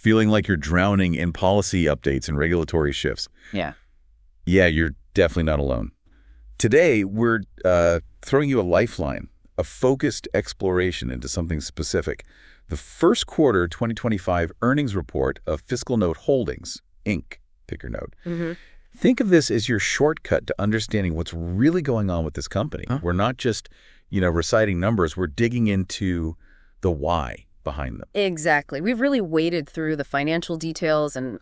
Feeling like you're drowning in policy updates and regulatory shifts. Yeah. Yeah, you're definitely not alone. Today, we're throwing you a lifeline, a focused exploration into something specific. The first quarter 2025 earnings report of FiscalNote Holdings, Inc., pick your note. Think of this as your shortcut to understanding what's really going on with this company. Huh? We're not just, reciting numbers. We're digging into the why behind them. Exactly. We've really waded through the financial details and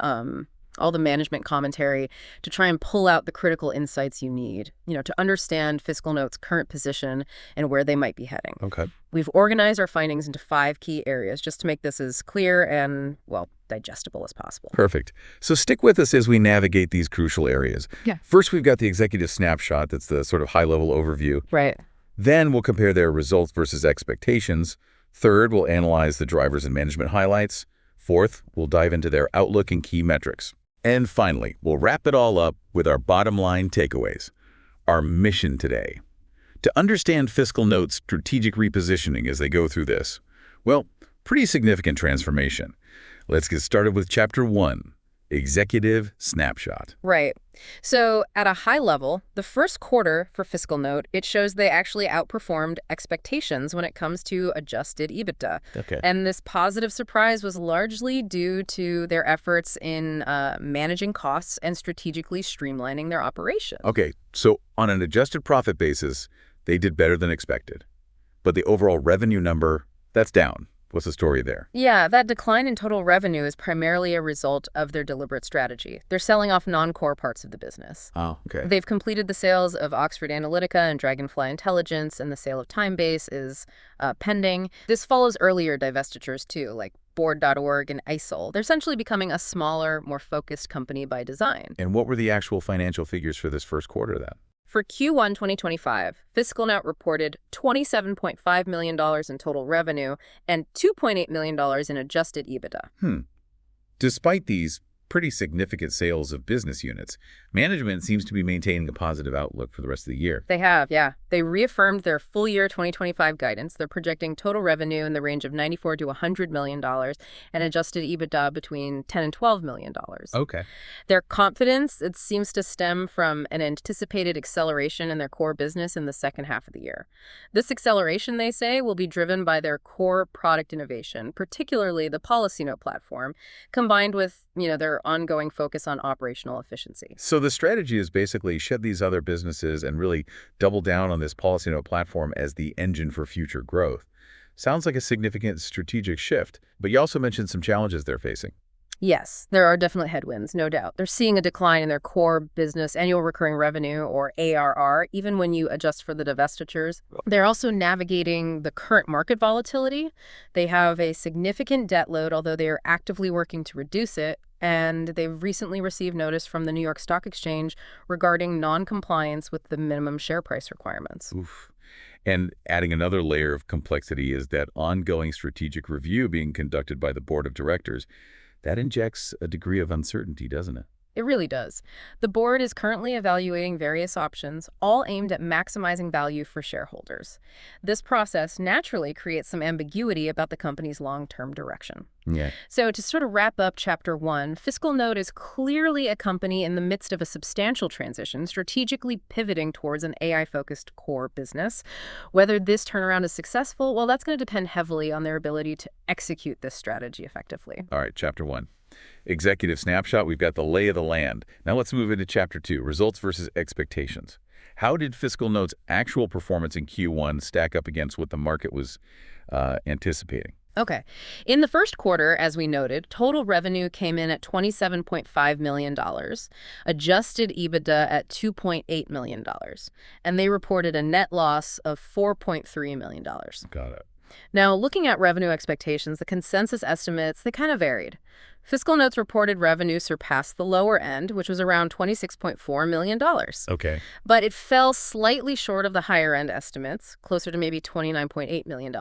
all the management commentary to try and pull out the critical insights you need, to understand FiscalNote's current position and where they might be heading. Okay. We've organized our findings into 5 key areas just to make this as clear and, digestible as possible. Perfect. So stick with us as we navigate these crucial areas. Yeah. First, we've got the executive snapshot. That's the sort of high-level overview. Right. Then we'll compare their results versus expectations. Third, we'll analyze the drivers and management highlights. Fourth, we'll dive into their outlook and key metrics. And finally, we'll wrap it all up with our bottom line takeaways, our mission today. To understand FiscalNote's strategic repositioning as they go through this, well, pretty significant transformation. Let's get started with Chapter 1, Executive Snapshot. Right. So at a high level, the first quarter for FiscalNote, it shows they actually outperformed expectations when it comes to adjusted EBITDA. Okay. And this positive surprise was largely due to their efforts in managing costs and strategically streamlining their operation. Okay, so on an adjusted profit basis, they did better than expected. But the overall revenue number, that's down. What's the story there? Yeah, that decline in total revenue is primarily a result of their deliberate strategy. They're selling off non-core parts of the business. Oh, okay. They've completed the sales of Oxford Analytica and Dragonfly Intelligence, and the sale of Timebase is pending. This follows earlier divestitures, too, like Board.org and ISIL. They're essentially becoming a smaller, more focused company by design. And what were the actual financial figures for this first quarter then? For Q1 2025, FiscalNote reported $27.5 million in total revenue and $2.8 million in adjusted EBITDA. Despite these pretty significant sales of business units, management seems to be maintaining a positive outlook for the rest of the year. They have, yeah. They reaffirmed their full year 2025 guidance. They're projecting total revenue in the range of $94 to $100 million and adjusted EBITDA between $10 and $12 million. Okay. Their confidence, it seems to stem from an anticipated acceleration in their core business in the second half of the year. This acceleration, they say, will be driven by their core product innovation, particularly the PolicyNote platform, combined with, their ongoing focus on operational efficiency. So the strategy is basically shed these other businesses and really double down on this PolicyNote platform as the engine for future growth. Sounds like a significant strategic shift, but you also mentioned some challenges they're facing. Yes, there are definitely headwinds, no doubt. They're seeing a decline in their core business annual recurring revenue, or ARR, even when you adjust for the divestitures. They're also navigating the current market volatility. They have a significant debt load, although they are actively working to reduce it. And they've recently received notice from the New York Stock Exchange regarding non-compliance with the minimum share price requirements. Oof. And adding another layer of complexity is that ongoing strategic review being conducted by the board of directors. That injects a degree of uncertainty, doesn't it? It really does. The board is currently evaluating various options, all aimed at maximizing value for shareholders. This process naturally creates some ambiguity about the company's long-term direction. Yeah. So to sort of wrap up Chapter 1, FiscalNote is clearly a company in the midst of a substantial transition, strategically pivoting towards an AI-focused core business. Whether this turnaround is successful, well, that's going to depend heavily on their ability to execute this strategy effectively. All right, Chapter 1. Executive snapshot, we've got the lay of the land. Now let's move into Chapter 2, results versus expectations. How did FiscalNote's actual performance in Q1 stack up against what the market was anticipating? Okay. In the first quarter, as we noted, total revenue came in at $27.5 million, adjusted EBITDA at $2.8 million, and they reported a net loss of $4.3 million. Got it. Now, looking at revenue expectations, the consensus estimates, they kind of varied. FiscalNote's reported revenue surpassed the lower end, which was around $26.4 million. Okay. But it fell slightly short of the higher end estimates, closer to maybe $29.8 million.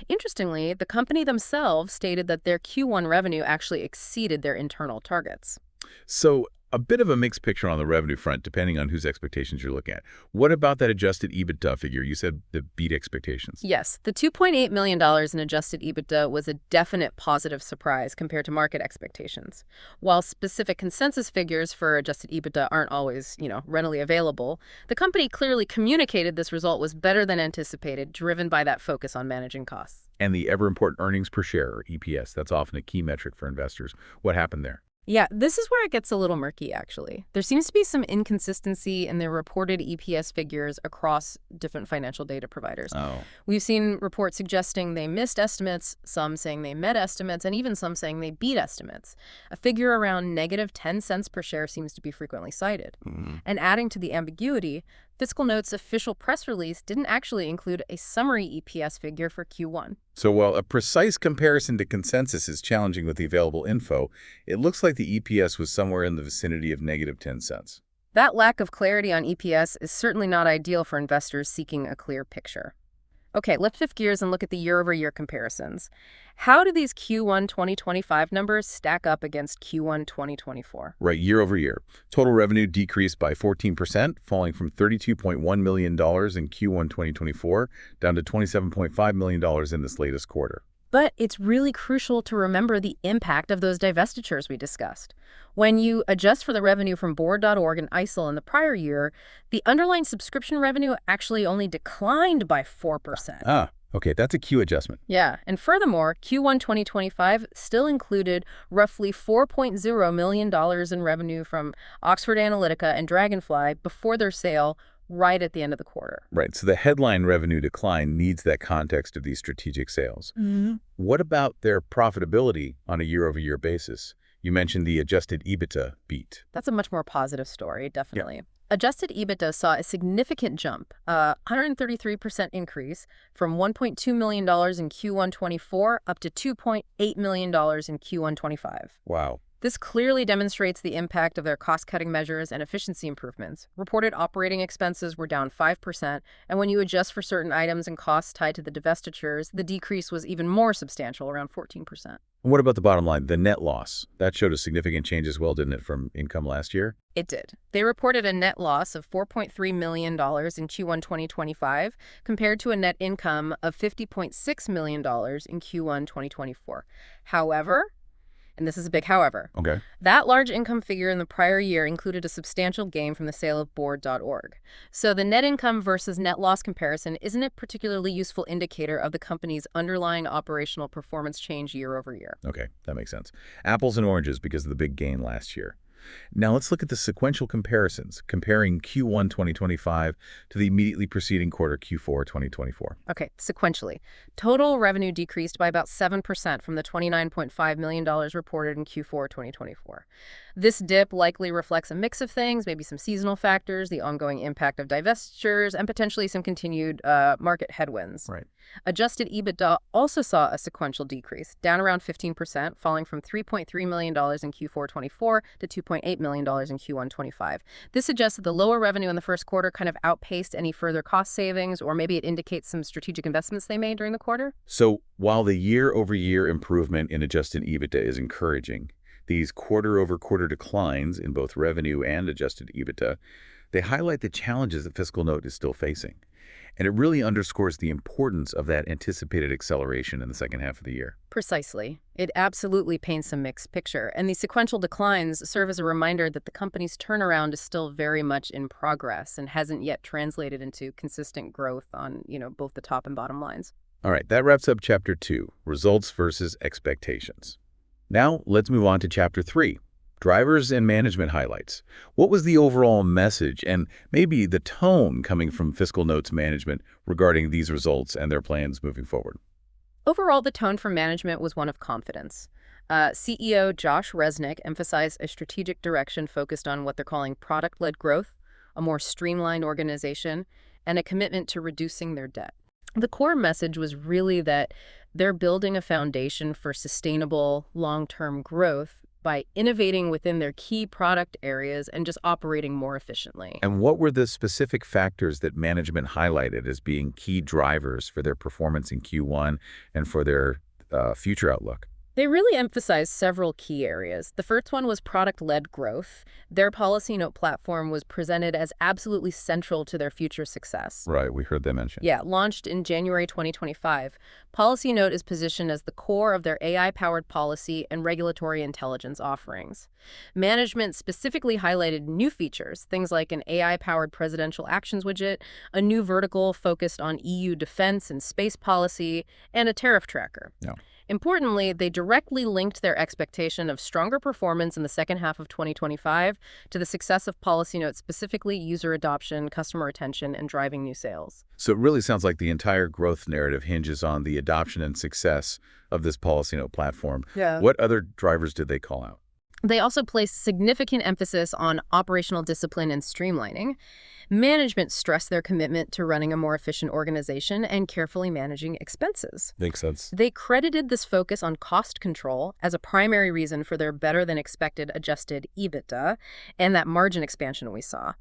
Interestingly, the company themselves stated that their Q1 revenue actually exceeded their internal targets. So a bit of a mixed picture on the revenue front, depending on whose expectations you're looking at. What about that adjusted EBITDA figure? You said that beat expectations. Yes, the $2.8 million in adjusted EBITDA was a definite positive surprise compared to market expectations. While specific consensus figures for adjusted EBITDA aren't always, readily available, the company clearly communicated this result was better than anticipated, driven by that focus on managing costs. And the ever-important earnings per share, or EPS, that's often a key metric for investors. What happened there? Yeah, this is where it gets a little murky, actually. There seems to be some inconsistency in the reported EPS figures across different financial data providers. Oh, We've seen reports suggesting they missed estimates, some saying they met estimates, and even some saying they beat estimates. A figure around negative 10 cents per share seems to be frequently cited. And adding to the ambiguity, FiscalNote's official press release didn't actually include a summary EPS figure for Q1. So while a precise comparison to consensus is challenging with the available info, it looks like the EPS was somewhere in the vicinity of negative 10 cents. That lack of clarity on EPS is certainly not ideal for investors seeking a clear picture. Okay, let's shift gears and look at the year-over-year comparisons. How do these Q1 2025 numbers stack up against Q1 2024? Right, year over year. Total revenue decreased by 14%, falling from $32.1 million in Q1 2024 down to $27.5 million in this latest quarter. But it's really crucial to remember the impact of those divestitures we discussed. When you adjust for the revenue from Board.org and ISIL in the prior year, the underlying subscription revenue actually only declined by 4%. Ah, okay, that's a Q adjustment. Yeah, and furthermore, Q1 2025 still included roughly $4.0 million in revenue from Oxford Analytica and Dragonfly before their sale right at the end of the quarter. Right, so the headline revenue decline needs that context of these strategic sales. What about their profitability on a year-over-year basis? You mentioned the adjusted EBITDA beat. That's a much more positive story, definitely. Yeah. Adjusted EBITDA saw a significant jump, a 133% increase from $1.2 million in Q1 24 up to $2.8 million in Q1 25. Wow. This clearly demonstrates the impact of their cost-cutting measures and efficiency improvements. Reported operating expenses were down 5%, and when you adjust for certain items and costs tied to the divestitures, the decrease was even more substantial, around 14%. And what about the bottom line, the net loss? That showed a significant change as well, didn't it, from income last year? It did. They reported a net loss of $4.3 million in Q1 2025 compared to a net income of $50.6 million in Q1 2024. However, and this is a big however, okay, that large income figure in the prior year included a substantial gain from the sale of Board.org. So the net income versus net loss comparison isn't a particularly useful indicator of the company's underlying operational performance change year over year. Okay, that makes sense. Apples and oranges because of the big gain last year. Now let's look at the sequential comparisons, comparing Q1 2025 to the immediately preceding quarter, Q4 2024. Okay, sequentially. Total revenue decreased by about 7% from the $29.5 million reported in Q4 2024. This dip likely reflects a mix of things, maybe some seasonal factors, the ongoing impact of divestitures, and potentially some continued market headwinds. Right. Adjusted EBITDA also saw a sequential decrease, down around 15%, falling from $3.3 million in Q4 24 to $2.8 million in Q1 25. This suggests that the lower revenue in the first quarter kind of outpaced any further cost savings, or maybe it indicates some strategic investments they made during the quarter. So while the year-over-year improvement in adjusted EBITDA is encouraging, these quarter-over-quarter declines in both revenue and adjusted EBITDA, they highlight the challenges that FiscalNote is still facing. And it really underscores the importance of that anticipated acceleration in the second half of the year. Precisely. It absolutely paints a mixed picture. And these sequential declines serve as a reminder that the company's turnaround is still very much in progress and hasn't yet translated into consistent growth on, both the top and bottom lines. All right, that wraps up Chapter 2, Results versus Expectations. Now, let's move on to Chapter 3, Drivers and Management Highlights. What was the overall message and maybe the tone coming from FiscalNote's management regarding these results and their plans moving forward? Overall, the tone from management was one of confidence. CEO Josh Resnick emphasized a strategic direction focused on what they're calling product-led growth, a more streamlined organization, and a commitment to reducing their debt. The core message was really that they're building a foundation for sustainable long-term growth by innovating within their key product areas and just operating more efficiently. And what were the specific factors that management highlighted as being key drivers for their performance in Q1 and for their future outlook? They really emphasized several key areas. The first one was product-led growth. Their PolicyNote platform was presented as absolutely central to their future success. Right, we heard that mentioned. Yeah, launched in January 2025, PolicyNote is positioned as the core of their AI-powered policy and regulatory intelligence offerings. Management specifically highlighted new features, things like an AI-powered presidential actions widget, a new vertical focused on EU defense and space policy, and a tariff tracker. Yeah. Importantly, they directly linked their expectation of stronger performance in the second half of 2025 to the success of PolicyNote, specifically user adoption, customer retention, and driving new sales. So it really sounds like the entire growth narrative hinges on the adoption and success of this PolicyNote platform. Yeah. What other drivers did they call out? They also placed significant emphasis on operational discipline and streamlining. Management stressed their commitment to running a more efficient organization and carefully managing expenses. Makes sense. They credited this focus on cost control as a primary reason for their better-than-expected adjusted EBITDA and that margin expansion we saw.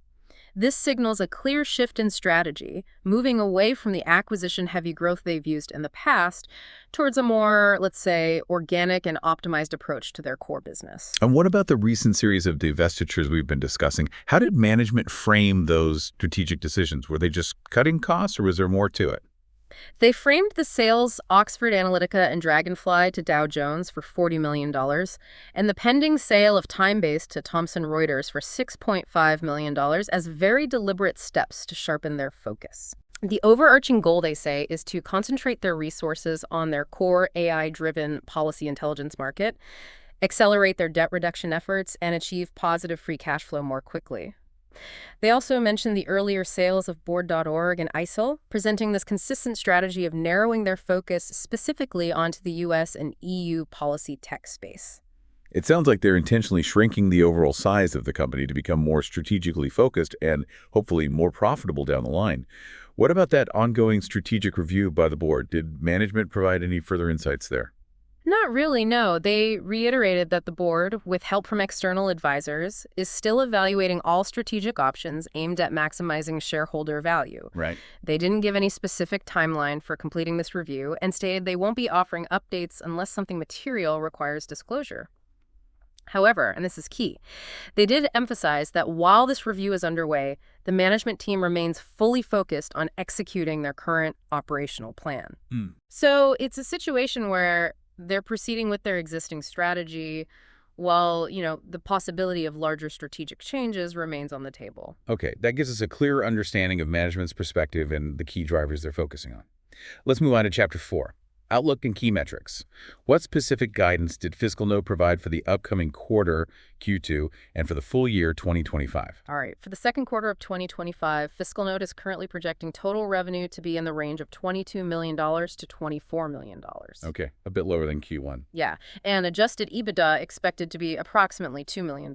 This signals a clear shift in strategy, moving away from the acquisition-heavy growth they've used in the past towards a more, let's say, organic and optimized approach to their core business. And what about the recent series of divestitures we've been discussing? How did management frame those strategic decisions? Were they just cutting costs, or was there more to it? They framed the sales Oxford Analytica and Dragonfly to Dow Jones for $40 million, and the pending sale of Timebase to Thomson Reuters for $6.5 million as very deliberate steps to sharpen their focus. The overarching goal, they say, is to concentrate their resources on their core AI-driven policy intelligence market, accelerate their debt reduction efforts, and achieve positive free cash flow more quickly. They also mentioned the earlier sales of Board.org and ISIL, presenting this consistent strategy of narrowing their focus specifically onto the US and EU policy tech space. It sounds like they're intentionally shrinking the overall size of the company to become more strategically focused and hopefully more profitable down the line. What about that ongoing strategic review by the board? Did management provide any further insights there? Not really, no. They reiterated that the board, with help from external advisors, is still evaluating all strategic options aimed at maximizing shareholder value. Right. They didn't give any specific timeline for completing this review and stated they won't be offering updates unless something material requires disclosure. However, and this is key, they did emphasize that while this review is underway, the management team remains fully focused on executing their current operational plan. So it's a situation where they're proceeding with their existing strategy while, the possibility of larger strategic changes remains on the table. Okay, that gives us a clearer understanding of management's perspective and the key drivers they're focusing on. Let's move on to Chapter 4. Outlook and key metrics. What specific guidance did FiscalNote provide for the upcoming quarter, Q2, and for the full year 2025? All right. For the second quarter of 2025, FiscalNote is currently projecting total revenue to be in the range of $22 million to $24 million. Okay, a bit lower than Q1. Yeah, and adjusted EBITDA expected to be approximately $2 million.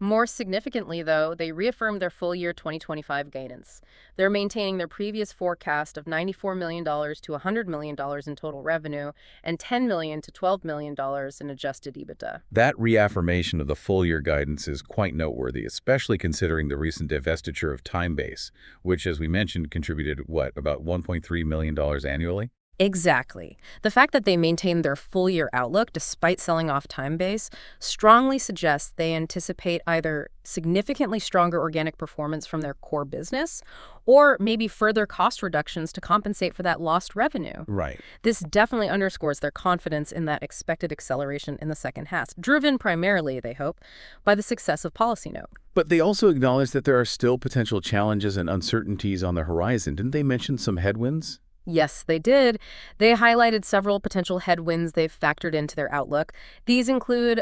More significantly, though, they reaffirmed their full year 2025 guidance. They're maintaining their previous forecast of $94 million to $100 million in total revenue and $10 million to $12 million in adjusted EBITDA. That reaffirmation of the full year guidance is quite noteworthy, especially considering the recent divestiture of Timebase, which, as we mentioned, contributed, about $1.3 million annually? Exactly. The fact that they maintained their full-year outlook despite selling off Timebase strongly suggests they anticipate either significantly stronger organic performance from their core business or maybe further cost reductions to compensate for that lost revenue. Right. This definitely underscores their confidence in that expected acceleration in the second half, driven primarily, they hope, by the success of PolicyNote. But they also acknowledge that there are still potential challenges and uncertainties on the horizon. Didn't they mention some headwinds? Yes, they did. They highlighted several potential headwinds they've factored into their outlook. These include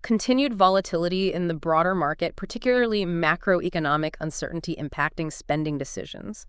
continued volatility in the broader market, particularly macroeconomic uncertainty impacting spending decisions,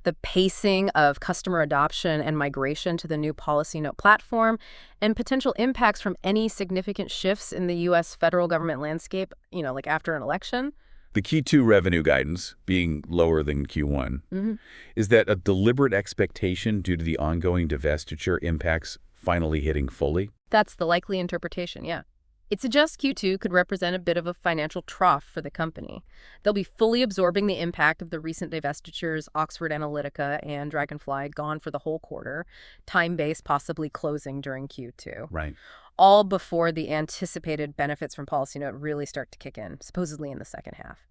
the pacing of customer adoption and migration to the new PolicyNote platform, and potential impacts from any significant shifts in the U.S. federal government landscape, like after an election. The Q2 revenue guidance being lower than Q1, is that a deliberate expectation due to the ongoing divestiture impacts finally hitting fully? That's the likely interpretation, yeah. It suggests Q2 could represent a bit of a financial trough for the company. They'll be fully absorbing the impact of the recent divestitures, Oxford Analytica and Dragonfly gone for the whole quarter, Timebase possibly closing during Q2. Right. all before the anticipated benefits from PolicyNote really start to kick in, supposedly in the second half.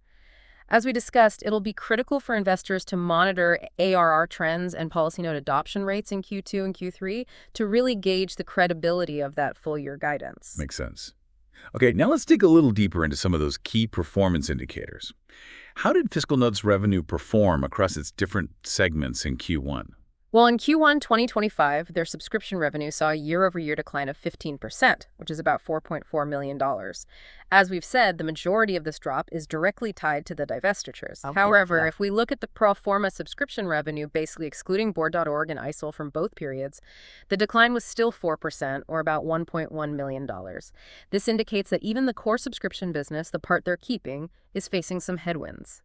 As we discussed, it'll be critical for investors to monitor ARR trends and PolicyNote adoption rates in Q2 and Q3 to really gauge the credibility of that full-year guidance. Makes sense. Okay, now let's dig a little deeper into some of those key performance indicators. How did FiscalNote's revenue perform across its different segments in Q1? Well, in Q1 2025, their subscription revenue saw a year-over-year decline of 15%, which is about $4.4 million. As we've said, the majority of this drop is directly tied to the divestitures. However, if we look at the pro forma subscription revenue, basically excluding Board.org and ISIL from both periods, the decline was still 4%, or about $1.1 million. This indicates that even the core subscription business, the part they're keeping, is facing some headwinds.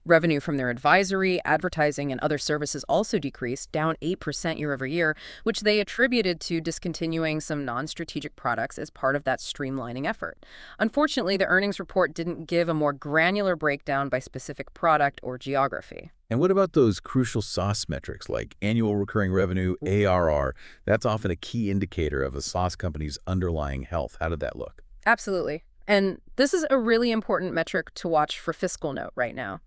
Revenue from their advisory, advertising, and other services also decreased, down 8% year-over-year, which they attributed to discontinuing some non-strategic products as part of that streamlining effort. Unfortunately, the earnings report didn't give a more granular breakdown by specific product or geography. And what about those crucial SaaS metrics like annual recurring revenue, ARR? That's often a key indicator of a SaaS company's underlying health. How did that look? Absolutely. And this is a really important metric to watch for FiscalNote right now.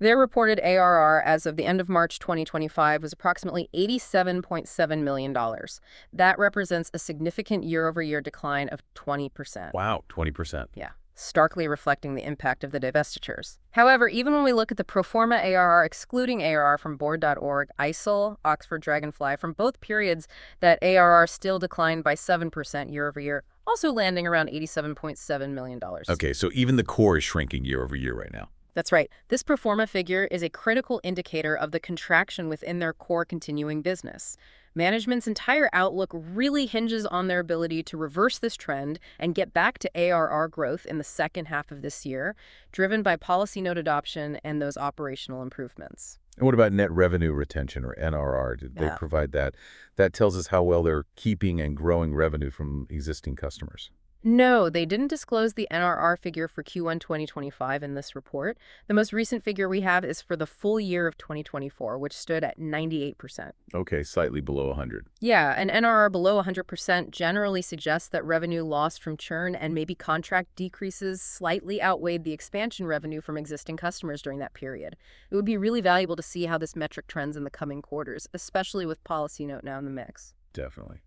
Their reported ARR as of the end of March 2025 was approximately $87.7 million. That represents a significant year-over-year decline of 20%. Wow, 20%. Yeah, starkly reflecting the impact of the divestitures. However, even when we look at the pro forma ARR, excluding ARR from Board.org, ISIL, Oxford Dragonfly, from both periods, that ARR still declined by 7% year-over-year, also landing around $87.7 million. Okay, so even the core is shrinking year-over-year right now. That's right. This pro forma figure is a critical indicator of the contraction within their core continuing business. Management's entire outlook really hinges on their ability to reverse this trend and get back to ARR growth in the second half of this year, driven by PolicyNote adoption and those operational improvements. And what about net revenue retention, or NRR? Did they provide that? That tells us how well they're keeping and growing revenue from existing customers. No, they didn't disclose the NRR figure for Q1 2025 in this report. The most recent figure we have is for the full year of 2024, which stood at 98%. Okay, slightly below 100. Yeah, an NRR below 100% generally suggests that revenue lost from churn and maybe contract decreases slightly outweighed the expansion revenue from existing customers during that period. It would be really valuable to see how this metric trends in the coming quarters, especially with PolicyNote now in the mix. Definitely.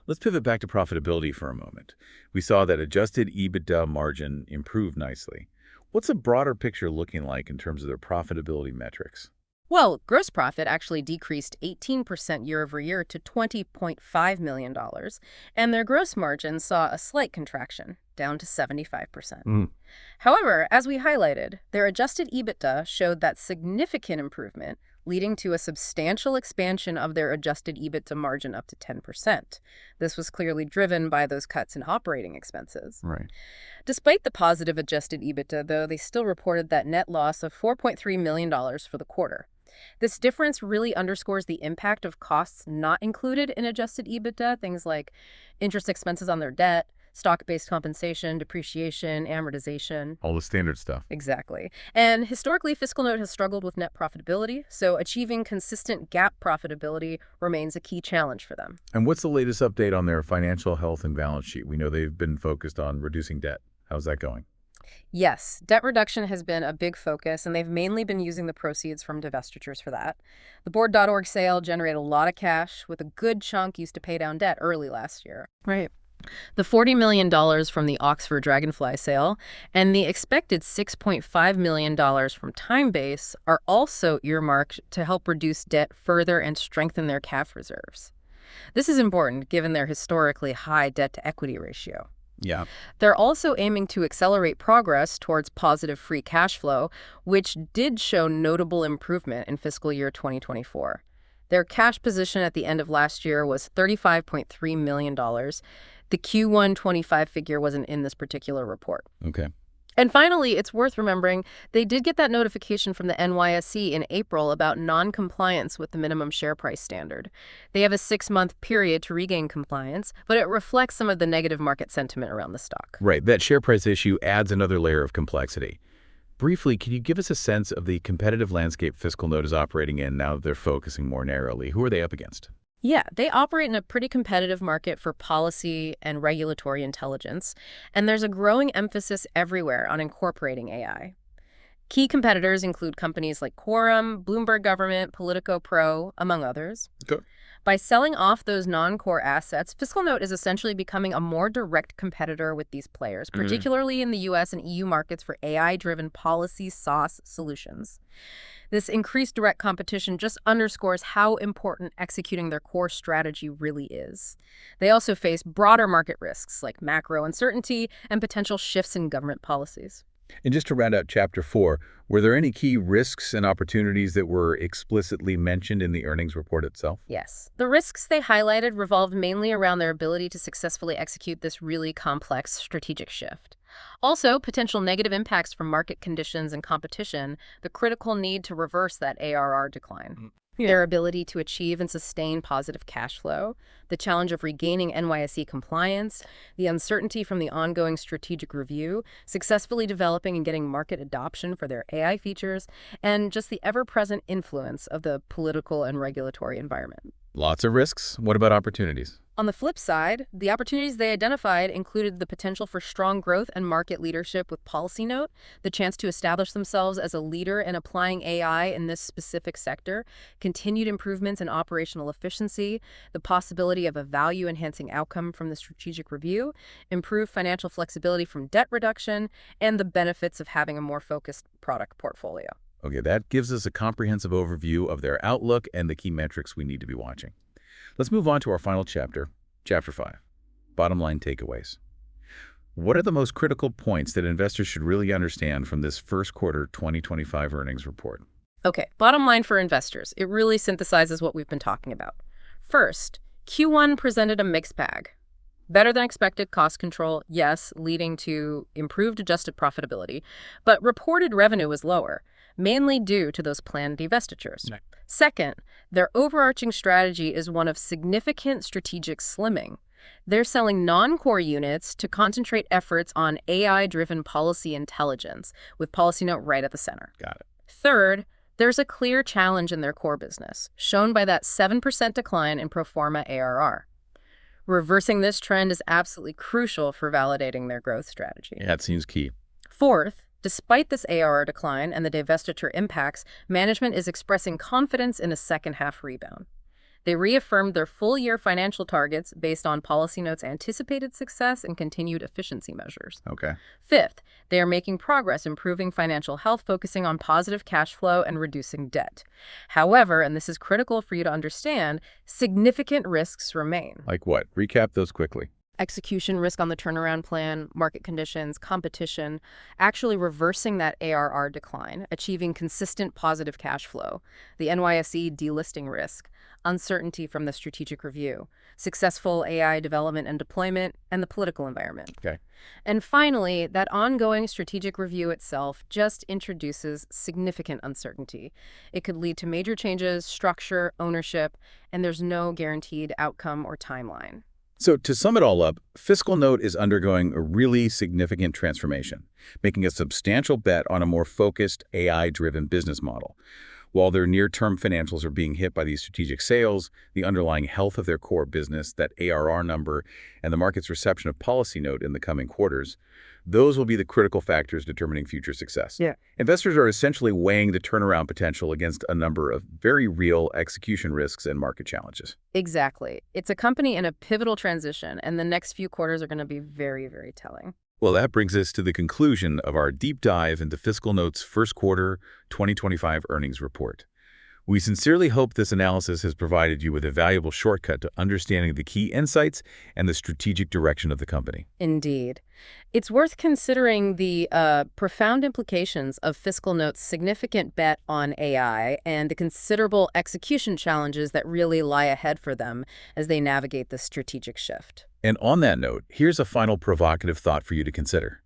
Let's pivot back to profitability for a moment. We saw that adjusted EBITDA margin improved nicely. What's a broader picture looking like in terms of their profitability metrics? Well, gross profit actually decreased 18% year-over-year to $20.5 million, and their gross margin saw a slight contraction, down to 75%. However, as we highlighted, their adjusted EBITDA showed that significant improvement, leading to a substantial expansion of their adjusted EBITDA margin up to 10%. This was clearly driven by those cuts in operating expenses. Right. Despite the positive adjusted EBITDA, though, they still reported that net loss of $4.3 million for the quarter. This difference really underscores the impact of costs not included in adjusted EBITDA, things like interest expenses on their debt, stock-based compensation, depreciation, amortization. All the standard stuff. Exactly. And historically, FiscalNote has struggled with net profitability, so achieving consistent GAAP profitability remains a key challenge for them. And what's the latest update on their financial health and balance sheet? We know they've been focused on reducing debt. How's that going? Yes, debt reduction has been a big focus, and they've mainly been using the proceeds from divestitures for that. The Board.org sale generated a lot of cash, with a good chunk used to pay down debt early last year. Right. The $40 million from the Oxford Dragonfly sale and the expected $6.5 million from Timebase are also earmarked to help reduce debt further and strengthen their cash reserves. This is important given their historically high debt-to-equity ratio. Yeah. They're also aiming to accelerate progress towards positive free cash flow, which did show notable improvement in fiscal year 2024. Their cash position at the end of last year was $35.3 million. The Q1 25 figure wasn't in this particular report. Okay. And finally, it's worth remembering they did get that notification from the NYSE in April about non-compliance with the minimum share price standard. They have a 6-month period to regain compliance, but it reflects some of the negative market sentiment around the stock. Right. That share price issue adds another layer of complexity. Briefly, can you give us a sense of the competitive landscape FiscalNote is operating in now that they're focusing more narrowly? Who are they up against? Yeah, they operate in a pretty competitive market for policy and regulatory intelligence, and there's a growing emphasis everywhere on incorporating AI. Key competitors include companies like Quorum, Bloomberg Government, Politico Pro, among others. Okay. By selling off those non-core assets, FiscalNote is essentially becoming a more direct competitor with these players, particularly in the US and EU markets for AI-driven policy SaaS solutions. This increased direct competition just underscores how important executing their core strategy really is. They also face broader market risks like macro uncertainty and potential shifts in government policies. And just to round out Chapter 4, were there any key risks and opportunities that were explicitly mentioned in the earnings report itself? Yes. The risks they highlighted revolved mainly around their ability to successfully execute this really complex strategic shift. Also, potential negative impacts from market conditions and competition, the critical need to reverse that ARR decline. Their ability to achieve and sustain positive cash flow, the challenge of regaining NYSE compliance, the uncertainty from the ongoing strategic review, successfully developing and getting market adoption for their AI features, and just the ever-present influence of the political and regulatory environment. Lots of risks. What about opportunities? On the flip side, the opportunities they identified included the potential for strong growth and market leadership with FiscalNote, the chance to establish themselves as a leader in applying AI in this specific sector, continued improvements in operational efficiency, the possibility of a value-enhancing outcome from the strategic review, improved financial flexibility from debt reduction, and the benefits of having a more focused product portfolio. Okay, that gives us a comprehensive overview of their outlook and the key metrics we need to be watching. Let's move on to our final chapter, Chapter 5, Bottom Line Takeaways. What are the most critical points that investors should really understand from this first quarter 2025 earnings report? Okay, bottom line for investors. It really synthesizes what we've been talking about. First, Q1 presented a mixed bag. Better than expected cost control, yes, leading to improved adjusted profitability, but reported revenue was lower, mainly due to those planned divestitures. Right. Second, their overarching strategy is one of significant strategic slimming. They're selling non-core units to concentrate efforts on AI-driven policy intelligence, with FiscalNote right at the center. Got it. Third, there's a clear challenge in their core business, shown by that 7% decline in pro forma ARR. Reversing this trend is absolutely crucial for validating their growth strategy. Yeah, it seems key. Fourth, despite this ARR decline and the divestiture impacts, management is expressing confidence in a second-half rebound. They reaffirmed their full-year financial targets based on FiscalNote's anticipated success and continued efficiency measures. Okay. Fifth, they are making progress improving financial health, focusing on positive cash flow and reducing debt. However, and this is critical for you to understand, significant risks remain. Like what? Recap those quickly. Execution risk on the turnaround plan, market conditions, competition, actually reversing that ARR decline, achieving consistent positive cash flow, the NYSE delisting risk, uncertainty from the strategic review, successful AI development and deployment, and the political environment. Okay. And finally, that ongoing strategic review itself just introduces significant uncertainty. It could lead to major changes, structure, ownership, and there's no guaranteed outcome or timeline. So to sum it all up, FiscalNote is undergoing a really significant transformation, making a substantial bet on a more focused, AI-driven business model. While their near-term financials are being hit by these strategic sales, the underlying health of their core business, that ARR number, and the market's reception of FiscalNote in the coming quarters, those will be the critical factors determining future success. Yeah. Investors are essentially weighing the turnaround potential against a number of very real execution risks and market challenges. Exactly. It's a company in a pivotal transition, and the next few quarters are going to be very, very telling. Well, that brings us to the conclusion of our deep dive into FiscalNote's first quarter 2025 earnings report. We sincerely hope this analysis has provided you with a valuable shortcut to understanding the key insights and the strategic direction of the company. Indeed. It's worth considering the profound implications of FiscalNote's significant bet on AI and the considerable execution challenges that really lie ahead for them as they navigate this strategic shift. And on that note, here's a final provocative thought for you to consider.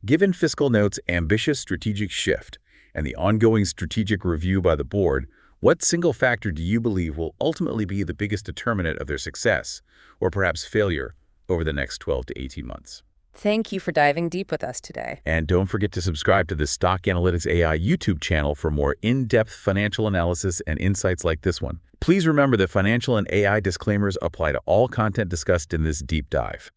Given FiscalNote's ambitious strategic shift and the ongoing strategic review by the board, what single factor do you believe will ultimately be the biggest determinant of their success, or perhaps failure, over the next 12 to 18 months? Thank you for diving deep with us today. And don't forget to subscribe to the Stock Analytics AI YouTube channel for more in-depth financial analysis and insights like this one. Please remember that financial and AI disclaimers apply to all content discussed in this deep dive.